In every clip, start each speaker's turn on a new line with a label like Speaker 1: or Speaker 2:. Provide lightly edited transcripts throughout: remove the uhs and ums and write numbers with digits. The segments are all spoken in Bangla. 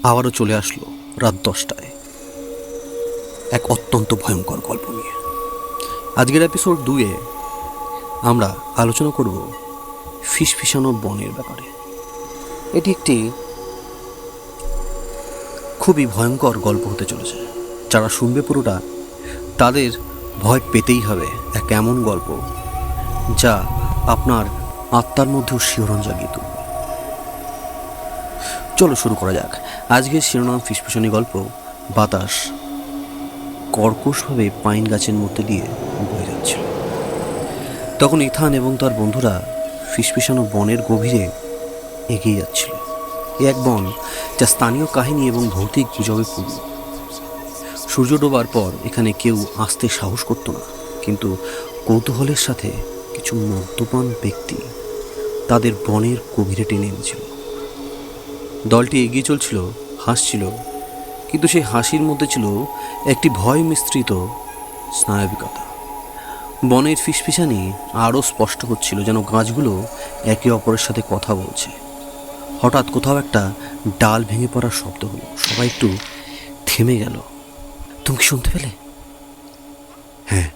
Speaker 1: আবারও চলে আসলো রাত 10টায় এক অত্যন্ত ভয়ঙ্কর গল্প নিয়ে। আজকের এপিসোড 2-এ আমরা আলোচনা করব ফিসফিসানো বনের ব্যাপারে। এটি একটি খুবই ভয়ঙ্কর গল্প হতে চলেছে। যারা শুনবে পুরোটা তাদের ভয় পেতেই হবে। এক এমন গল্প যা আপনার আত্মার মধ্যেও শিহরণ জাগিয়ে তুলবে। চলো শুরু করা যাক। আজকের শিরোনাম ফিসফিসানি গল্প। বাতাস কর্কশভাবে পাইন গাছের মধ্যে দিয়ে বয়ে যাচ্ছিল। তখন ইথান এবং তার বন্ধুরা ফিসফিসানো বনের গভীরে এগিয়ে যাচ্ছিল। এক বন যা স্থানীয় কাহিনী এবং ভৌতিক গুজবে পূর্ণ। সূর্য ডোবার পর এখানে কেউ আসতে সাহস করত না, কিন্তু কৌতূহলের সাথে কিছু মদ্যপান ব্যক্তি তাদের বনের গভীরে টেনে এনেছিল। দলটি এগিয়ে চলছিল, হাসছিল, কিন্তু সেই হাসির মধ্যে ছিল একটি ভয় মিশ্রিত স্নায়বিকতা। বনের ফিসফিসানি আরও স্পষ্ট হচ্ছিল, যেন গাছগুলো একে অপরের সাথে কথা বলছে। হঠাৎ কোথাও একটা ডাল ভেঙে পড়ার শব্দ হলো। সবাই একটু থেমে গেল। তুমি কি শুনতে পেলে? হ্যাঁ।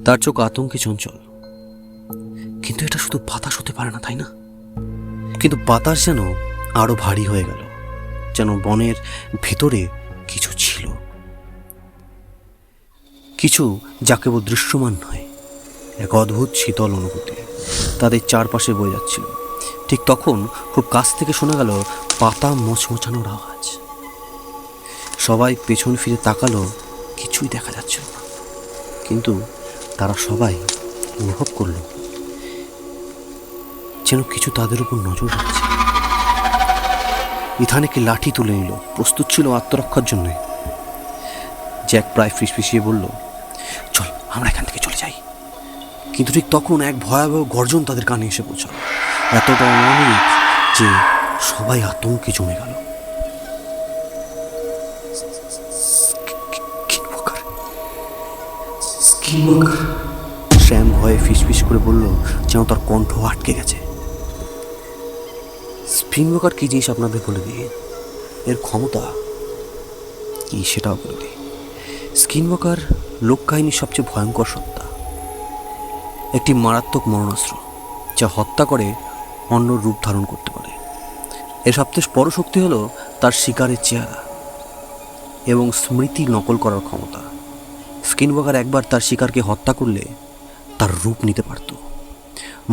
Speaker 1: তার চোখ আতঙ্কে চঞ্চল। কিন্তু এটা শুধু বাতাস হতে পারে না, তাই না? কিন্তু বাতাস যেন আরো ভারী হয়ে গেল, যেন বনের ভেতরে কিছু ছিল, কিছু যা কেবল দৃশ্যমান নয়। এক অদ্ভুত শীতল অনুভূতি তাদের চারপাশে বয়ে যাচ্ছিল। ঠিক তখন খুব কাছ থেকে শোনা গেল পাতা মোচমোচানোর আওয়াজ। সবাই পেছন ফিরে তাকালো, কিছুই দেখা যাচ্ছিল না, কিন্তু তারা সবাই অনুভব করল যেন কিছু তাদের উপর নজর রাখছে। ইথান একটি লাঠি তুলে নিল, প্রস্তুত ছিল আত্মরক্ষার জন্য। জ্যাক প্রায় ফিসফিসিয়ে বলল, চল আমরা এখান থেকে চলে যাই। কিন্তু ঠিক তখন এক ভয়াবহ গর্জন তাদের কানে এসে পৌঁছাল, এতটা অমানবিক যে সবাই আতঙ্কে জমে গেল। স্যাম ভয়ে ফিসফিস করে বলল, যেন তার কণ্ঠ আটকে গেছে। স্প্রিংওয়াকার কি জিনিস আপনাদের বলে দিয়ে, এর ক্ষমতা কি সেটাও বলে দিই। স্কিনওয়াকার লোককাহিনীর সবচেয়ে ভয়ঙ্কর সত্তা, একটি মারাত্মক মরণাস্ত্র যা হত্যা করে অন্য রূপ ধারণ করতে পারে। এর সবচেয়ে বড় শক্তি হলো তার শিকারের চেহারা এবং স্মৃতি নকল করার ক্ষমতা। স্কিনওয়াকার একবার তার শিকারকে হত্যা করলে তার রূপ নিতে পারত,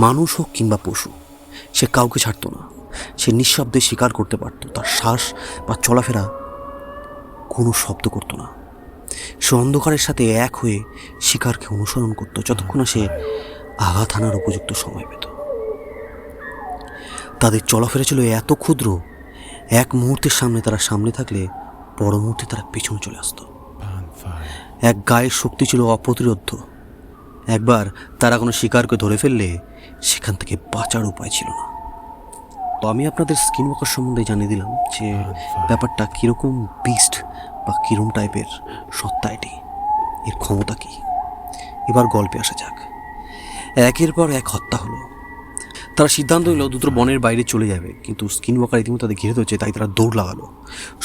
Speaker 1: মানুষ হোক কিংবা পশু। সে কাউকে ছাড়ত না। সে নিঃশব্দে শিকার করতে পারত। তার শ্বাস বা চলাফেরা কোনো শব্দ করত না। সে অন্ধকারের সাথে এক হয়ে শিকারকে অনুসরণ করত যতক্ষণ না সে আঘাত হানার উপযুক্ত সময় পেত। তাদের চলাফেরা ছিল এত ক্ষুদ্র, এক মুহূর্তের সামনে তারা সামনে থাকলে পর মুহূর্তে তারা পেছনে চলে আসতো। এক গায়ের শক্তি ছিল অপ্রতিরোধ্য। একবার তারা কোনো শিকারকে ধরে ফেললে সেখান থেকে বাঁচার উপায় ছিল না। তো আমি আপনাদের স্কিনওয়াকার সম্বন্ধে জানিয়ে দিলাম যে ব্যাপারটা কীরকম বিস্ট বা কীরকম টাইপের সত্তা এটি, এর ক্ষমতা কী। এবার গল্পে আসা যাক। একের পর এক হত্যা হলো। তারা সিদ্ধান্ত নিল দ্রুত বনের বাইরে চলে যাবে, কিন্তু স্কিনওয়াকার ইতিমধ্যে তাদের ঘিরে ধরছে, তাই তারা দৌড় লাগালো।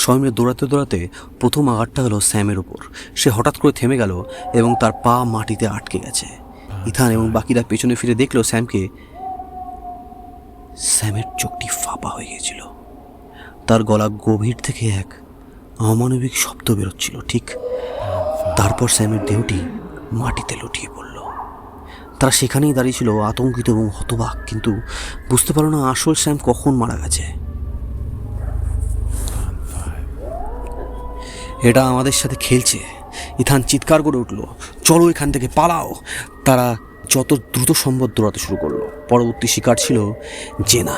Speaker 1: সবাই মিলে দৌড়াতে দৌড়াতে প্রথম আঘাতটা গেল স্যামের ওপর। সে হঠাৎ করে থেমে গেল এবং তার পা মাটিতে আটকে গেছে। ইথান এবং বাকিরা পেছনে ফিরে দেখলো স্যামের চোখটি ফাঁপা হয়ে গিয়েছিল। তার গলা গভীর থেকে এক অমানবিক শব্দ বেরোচ্ছিল। ঠিক তারপর স্যামের দেহটি মাটিতে লুটিয়ে পড়ল। তারা সেখানেই দাঁড়িয়েছিল, আতঙ্কিত এবং হতবাক, কিন্তু বুঝতে পারল না আসল স্যাম কখন মারা গেছে। এটা আমাদের সাথে খেলছে। ইথান চিৎকার করে উঠল, চলো এখান থেকে পালাও। তারা যত দ্রুত সম্ভব দৌড়াতে শুরু করলো। পরবর্তী শিকার ছিল জেনা।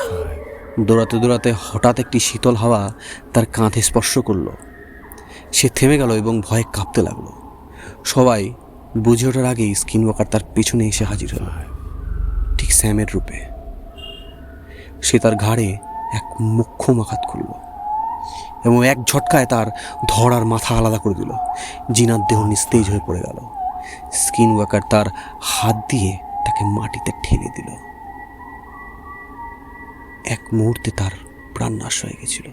Speaker 1: দৌড়াতে দৌড়াতে হঠাৎ একটি শীতল হাওয়া তার কাঁধে স্পর্শ করলো। সে থেমে গেল এবং ভয়ে কাঁপতে লাগলো। সবাই বুঝে ওঠার আগেই স্কিনওয়াকার তার পেছনে এসে হাজির হলো, ঠিক স্যামের রূপে। সে তার ঘাড়ে এক মোক্ষম আঘাত করল এবং এক ঝটকায় তার ধড় আর মাথা আলাদা করে দিল। জিনার দেহ নিস্তেজ হয়ে পড়ে গেল। স্কিনওয়াকার তার হাত দিয়ে তাকে মাটিতে ঠেলে দিল। এক মুহূর্তে তার প্রাণ নাশ হয়ে গেছিল।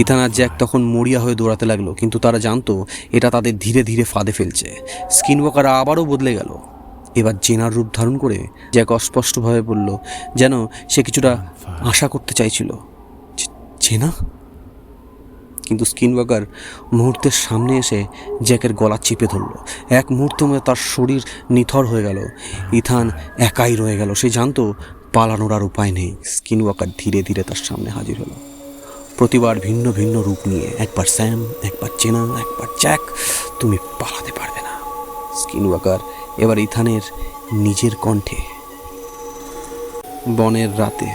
Speaker 1: ইথান আর জ্যাক তখন মরিয়া হয়ে দৌড়াতে লাগলো, কিন্তু তারা জানতো এটা তাদের ধীরে ধীরে ফাঁদে ফেলছে। স্কিনওয়াকার আবারও বদলে গেল। এবার জেনার রূপ ধারণ করে জ্যাক অস্পষ্টভাবে বলল, যেন সে কিছুটা আশা করতে চাইছিল, জেনা। কিন্তু স্কিনওয়াকার মুহূর্তের সামনে এসে জ্যাকের গলা চিপে ধরল। এক মুহূর্তের মধ্যে তার শরীর নিথর হয়ে গেল। ইথান একাই রয়ে গেল। সে জানতো পালানোর আর উপায় নেই। স্কিনওয়াকার ধীরে ধীরে তার সামনে হাজির হলো, প্রতিবার ভিন্ন ভিন্ন রূপ নিয়ে। একবার স্যাম, একবার জেনা, একবার জ্যাক। তুমি পালাতে পারবে না। স্কিনওয়াকার এবার ইথানের নিজের কণ্ঠে। বনের রাতে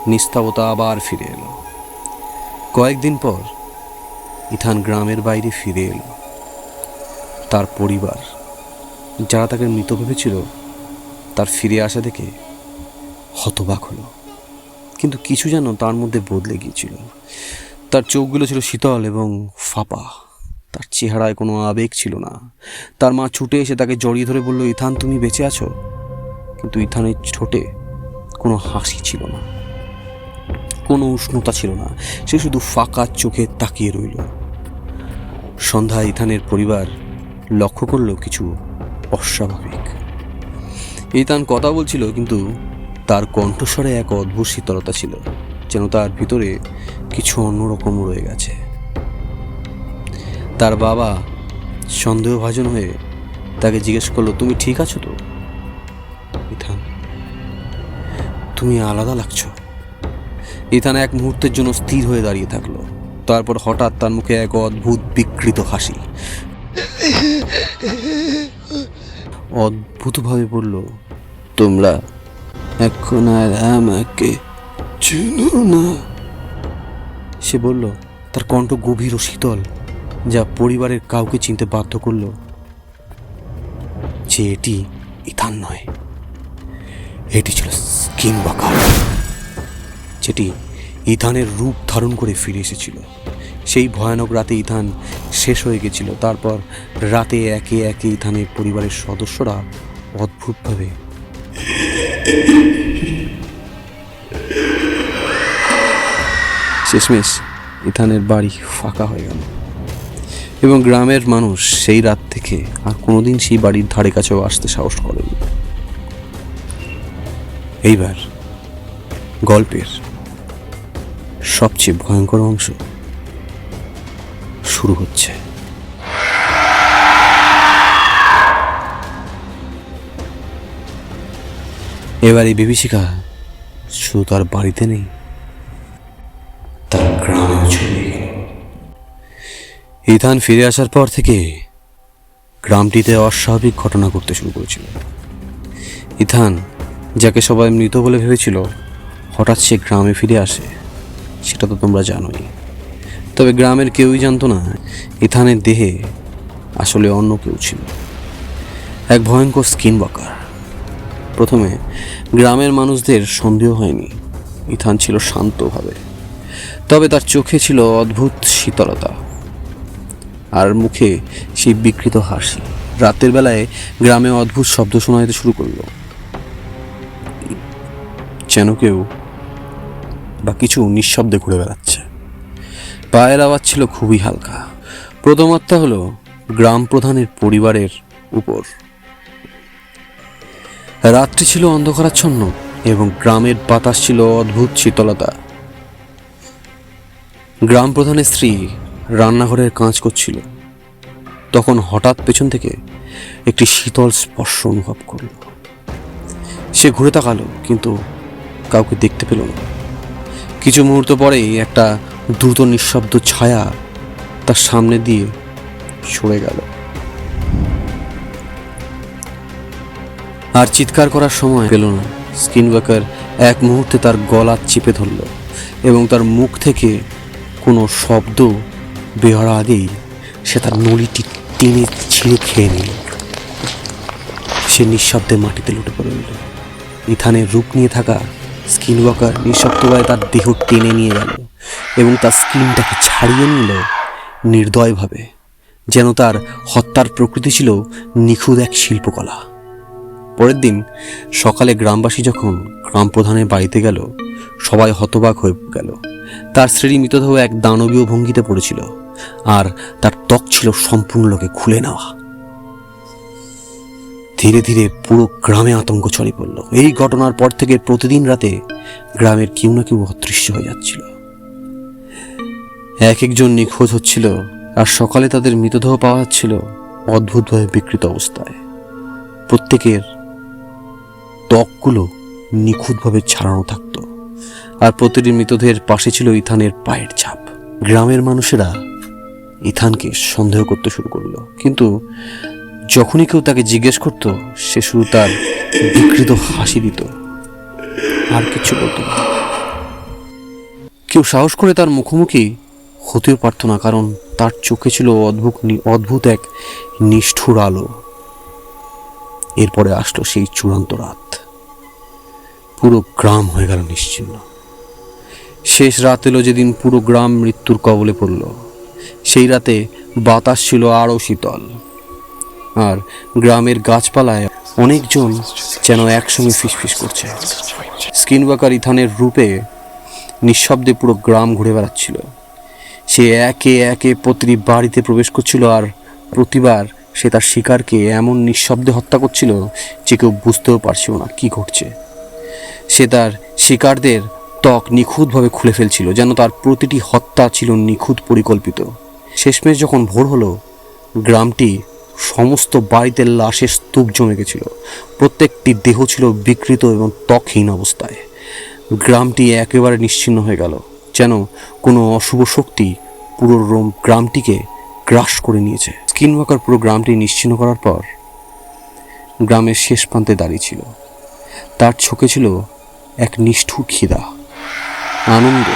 Speaker 1: নিস্তব্ধতা আবার ফিরে এলো। কয়েকদিন পর ইথান গ্রামের বাইরে ফিরে এলো। তার পরিবার, যারা তাকে মৃত ভেবেছিল, তার ফিরে আসা দেখে হতবাক হলো। কিন্তু কিছু যেন তার মধ্যে বদলে গিয়েছিল। তার চোখগুলো ছিল শীতল এবং ফাঁপা। তার চেহারায় কোনো আবেগ ছিল না। তার মা ছুটে এসে তাকে জড়িয়ে ধরে বলল, ইথান, তুমি বেঁচে আছো? কিন্তু ইথানের ঠোঁটে কোনো হাসি ছিল না, কোনো উষ্ণতা ছিল না। সে শুধু ফাঁকা চোখে তাকিয়ে রইল। সন্ধ্যায় ইথানের পরিবার লক্ষ্য করল কিছু অস্বাভাবিক। ইথান কথা বলছিল, কিন্তু তার কণ্ঠস্বরে এক অদ্ভুত শীতলতা ছিল, যেন তার ভিতরে কিছু অন্যরকম রয়ে গেছে। তার বাবা সন্দেহভাজন হয়ে তাকে জিজ্ঞেস করলো, তুমি ঠিক আছো তো? ইথান, তুমি আলাদা লাগছো। ইথান এক মুহূর্তের জন্য স্থির হয়ে দাঁড়িয়ে থাকলো। তারপর হঠাৎ তার মুখে এক অদ্ভুত বিকৃত হাসি। অদ্ভুতভাবে বলল, তোমরা এখন আর আমাকে চেনো না। সে বলল, তার কণ্ঠ গভীর ও শীতল, যা পরিবারের কাউকে চিনতে বাধ্য করল যে এটি ইথান নয়, এটি ছিল স্কিনওয়াকার, যেটি ইথানের রূপ ধারণ করে ফিরে এসেছিল। সেই ভয়ানক রাতে ইথান শেষ হয়ে গেছিল। তারপর রাতে একে একে ইথানের পরিবারের সদস্যরা অদ্ভুতভাবে শেষমেশ ইথানের বাড়ি ফাঁকা হয়ে গেল এবং গ্রামের মানুষ সেই রাত থেকে আর কোনোদিন সেই বাড়ির ধারে কাছেও আসতে সাহস করেনি। এইবার গল্পের সবচেয়ে ভয়ঙ্কর অংশ শুরু হচ্ছে। এবার এই বিভীষিকা শুধু তার বাড়িতে নেই, তার গ্রামেও ছড়িয়ে গেল। ইথান ফিরে আসার পর থেকে গ্রামটিতে অস্বাভাবিক ঘটনা ঘটতে শুরু করেছিল। ইথান, যাকে সবাই মৃত বলে ভেবেছিল, হঠাৎ সে গ্রামে ফিরে আসে, সেটা তো তোমরা জানোই। তবে গ্রামের কেউই জানতো না ইথানের দেহে আসলে অন্য কেউ ছিল, এক ভয়ঙ্কর স্কিনওয়াকার। প্রথমে গ্রামের মানুষদের সন্দেহ হয়নি। ইথান ছিল শান্তভাবে, তবে তার চোখে ছিল অদ্ভুত শীতলতা আর মুখে সেই বিকৃত হাসি। রাতের বেলায় গ্রামে অদ্ভুত শব্দ শোনা যেতে শুরু করলো, যেন কেউ বা কিছু নিঃশব্দে ঘুরে বেড়াচ্ছে। পায়ের আওয়াজ ছিল খুবই হালকা। প্রথম হত্যা হলো গ্রাম প্রধানের পরিবারের উপর। রাত্রি ছিল অন্ধকারাচ্ছন্ন এবং গ্রামের বাতাস ছিল অদ্ভুত শীতলতা। গ্রাম প্রধানের স্ত্রী রান্নাঘরের কাজ করছিল, তখন হঠাৎ পেছন থেকে একটি শীতল স্পর্শ অনুভব করল। সে ঘুরে তাকালো, কিন্তু কাউকে দেখতে পেল না। কিছু মুহূর্ত পরেই একটা দ্রুত নিঃশব্দ ছায়া তার সামনে দিয়ে সরে গেল। আর চিৎকার করার সময় পেল না। স্কিনওয়াকার এক মুহূর্তে তার গলা চেপে ধরল এবং তার মুখ থেকে কোনো শব্দ বের হওয়ার আগেই সে তার নলিটি টেনে ছিঁড়ে খেয়ে নিল। সে নিঃশব্দে মাটিতে লুটে পড়ে রইল। ইথানের রূপ নিয়ে থাকা স্কিনওয়াকার নিঃশব্দভাবে তার দেহ টেনে নিয়ে গেল এবং তার স্কিনটাকে ছাড়িয়ে নিল নির্দয়ভাবে, যেন তার হত্যার প্রকৃতি ছিল নিখুঁত এক শিল্পকলা। পরের দিন সকালে গ্রামবাসী যখন গ্রাম প্রধানের বাড়িতে গেল, সবাই হতবাক হয়ে গেল। তার স্ত্রী মৃতদেহ এক দানবীয় ভঙ্গিতে পড়েছিল, আর তার ত্বক ছিল সম্পূর্ণকে খুলে নেওয়া। ধীরে ধীরে পুরো গ্রামে আতঙ্ক ছড়িয়ে পড়ল। এই ঘটনার পর থেকে প্রতিদিন রাতে গ্রামের কেউ না কেউ অদৃশ্য হয়ে যাচ্ছিল। এক একজন নিখোঁজ হচ্ছিল, আর সকালে তাদের মৃতদেহ পাওয়া যাচ্ছিল অদ্ভুতভাবে বিকৃত অবস্থায়। প্রত্যেকের ত্বকগুলো নিখুঁতভাবে ছাড়ানো থাকতো, আর প্রতিটি মৃতদেহের পাশে ছিল ইথানের পায়ের ছাপ। গ্রামের মানুষেরা ইথানকে সন্দেহ করতে শুরু করলো, কিন্তু যখনই কেউ তাকে জিজ্ঞেস করত, সে শুধু তার বিকৃত হাসি দিত, আর কিছু বলতো না। কেউ সাহস করে তার মুখোমুখি হতেও পারত না, কারণ তার চোখে ছিল অদ্ভুত এক নিষ্ঠুর আলো। এরপরে আসলো সেই চূড়ান্ত রাত। পুরো গ্রাম হয়ে গেল নিশ্চিহ্ন। শেষ রাত এলো যেদিন পুরো গ্রাম মৃত্যুর কবলে পড়ল। সেই রাতে বাতাস ছিল আরও শীতল, আর গ্রামের গাছপালায় অনেকজন যেন একসঙ্গে ফিসফিস করছে। স্কিনওয়াকার ইথানের রূপে নিঃশব্দে পুরো গ্রাম ঘুরে বেড়াচ্ছিল। সে একে একে প্রতিটি বাড়িতে প্রবেশ করছিল, আর প্রতিবার সে তার শিকারকে এমন নিঃশব্দে হত্যা করছিল যে কেউ বুঝতেও পারছিল না কি ঘটছে। সে তার শিকারদের ত্বক নিখুঁতভাবে খুলে ফেলছিল, যেন তার প্রতিটি হত্যা ছিল নিখুঁত পরিকল্পিত। শেষমেশ যখন ভোর হলো, গ্রামটি সমস্ত বাড়িতে লাশের স্তূপ জমে গেছিল। প্রত্যেকটি দেহ ছিল বিকৃত এবং ত্বকহীন অবস্থায়। গ্রামটি একেবারে নিশ্চিহ্ন হয়ে গেল, যেন কোনো অশুভ শক্তি পুরো গ্রামটিকে গ্রাস করে নিয়েছে। স্কিনওয়াকার পুরো গ্রামটি নিশ্চিহ্ন করার পর গ্রামের শেষ প্রান্তে দাঁড়িয়ে ছিল। তার চোখে ছিল এক নিষ্ঠুর খিদা, আনন্দ।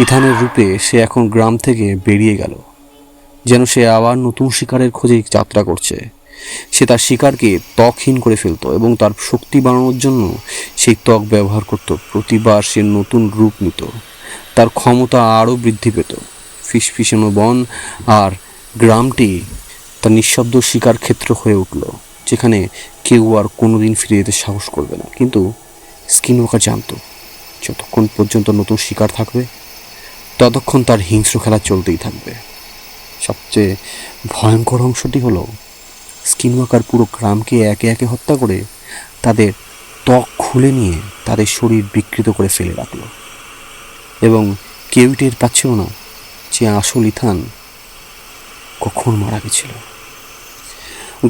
Speaker 1: ইথানের রূপে সে এখন গ্রাম থেকে বেরিয়ে গেল, যেন সে আবার নতুন শিকারের খোঁজে যাত্রা করছে। সে তার শিকারকে ত্বকহীন করে ফেলত এবং তার শক্তি বাড়ানোর জন্য সেই ত্বক ব্যবহার করত। প্রতিবার সে নতুন রূপ নিত, তার ক্ষমতা আরও বৃদ্ধি পেত। ফিসফিসানো বন আর গ্রামটি তার নিঃশব্দ শিকার ক্ষেত্র হয়ে উঠল, যেখানে কেউ আর কোনোদিন ফিরে যেতে সাহস করবে না। কিন্তু স্কিনওয়াকার জানত, যতক্ষণ পর্যন্ত নতুন শিকার থাকবে, ততক্ষণ তার হিংস্র খেলা চলতেই থাকবে। সবচেয়ে ভয়ঙ্কর অংশটি হলো, স্কিনওয়াকার পুরো গ্রামকে একে একে হত্যা করে তাদের ত্বক খুলে নিয়ে তাদের শরীর বিকৃত করে ফেলে রাখল, এবং কেউ টের পাচ্ছিল না যে আসল ইথান কখন মারা গেছিল।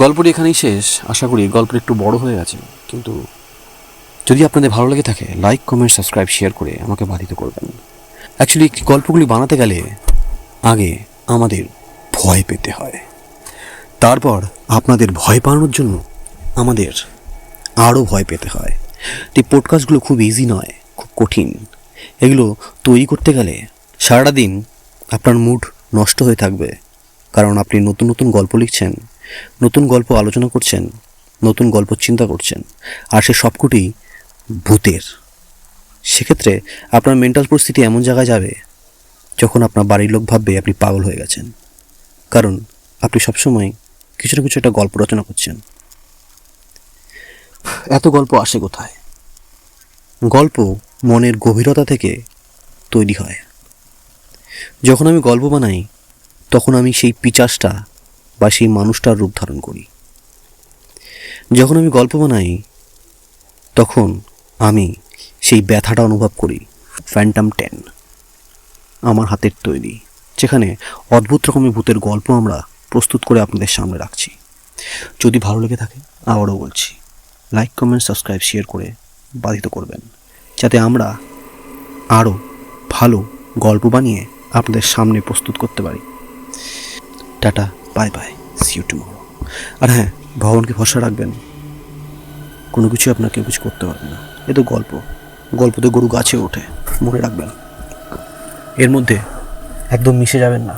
Speaker 1: গল্পটি এখানেই শেষ। আশা করি গল্পটি একটু বড় হয়ে গেছে, কিন্তু যদি আপনাদের ভালো লেগে থাকে, লাইক, কমেন্ট, সাবস্ক্রাইব, শেয়ার করে আমাকে বাধিত করবেন। অ্যাকচুয়ালি গল্পগুলি বানাতে গেলে আগে আমাদের ভয় পেতে হয়, তারপর আপনাদের ভয় পাওয়ানোর জন্য আমাদের আরও ভয় পেতে হয়। এই পডকাস্টগুলো খুব ইজি নয়, খুব কঠিন। এগুলো তৈরি করতে গেলে সারাটা দিন আপনার মুড নষ্ট হয়ে থাকবে, কারণ আপনি নতুন নতুন গল্প লিখছেন, নতুন গল্প আলোচনা করছেন, নতুন গল্প চিন্তা করছেন, আর সে সবকটি ভূতের। সেক্ষেত্রে আপনার মেন্টাল পরিস্থিতি এমন জায়গায় যাবে যখন আপনার বাড়ির লোক ভাববে আপনি পাগল হয়ে গেছেন, কারণ আপনি সবসময় কিছু না কিছু একটা গল্প রচনা করছেন। এত গল্প আসে কোথায়? গল্প মনের গভীরতা থেকে তৈরি হয়। যখন আমি গল্প বানাই, তখন আমি সেই পিচাসটা বা সেই মানুষটার রূপ ধারণ করি। যখন আমি গল্প বানাই, তখন আমি সেই ব্যথাটা অনুভব করি। ফ্যান্টম 10 আমার হাতের তৈরি, যেখানে অদ্ভুত রকমের ভূতের গল্প আমরা প্রস্তুত করে আপনাদের সামনে রাখছি। যদি ভালো লেগে থাকে, আবারও বলছি, লাইক, কমেন্ট, সাবস্ক্রাইব, শেয়ার করে বাধিত করবেন, যাতে আমরা আরও ভালো গল্প বানিয়ে আপনাদের সামনে প্রস্তুত করতে পারি। Tata, bye bye, see you tomorrow. আর হ্যাঁ, ভগবানকে ভরসা রাখবেন, কোনো কিছু আপনাকে কিছু করতে পারবে না। এ তো গল্পতে গরু গাছে ওঠে, মনে রাখবেন। এর মধ্যে একদম মিশে যাবেন না।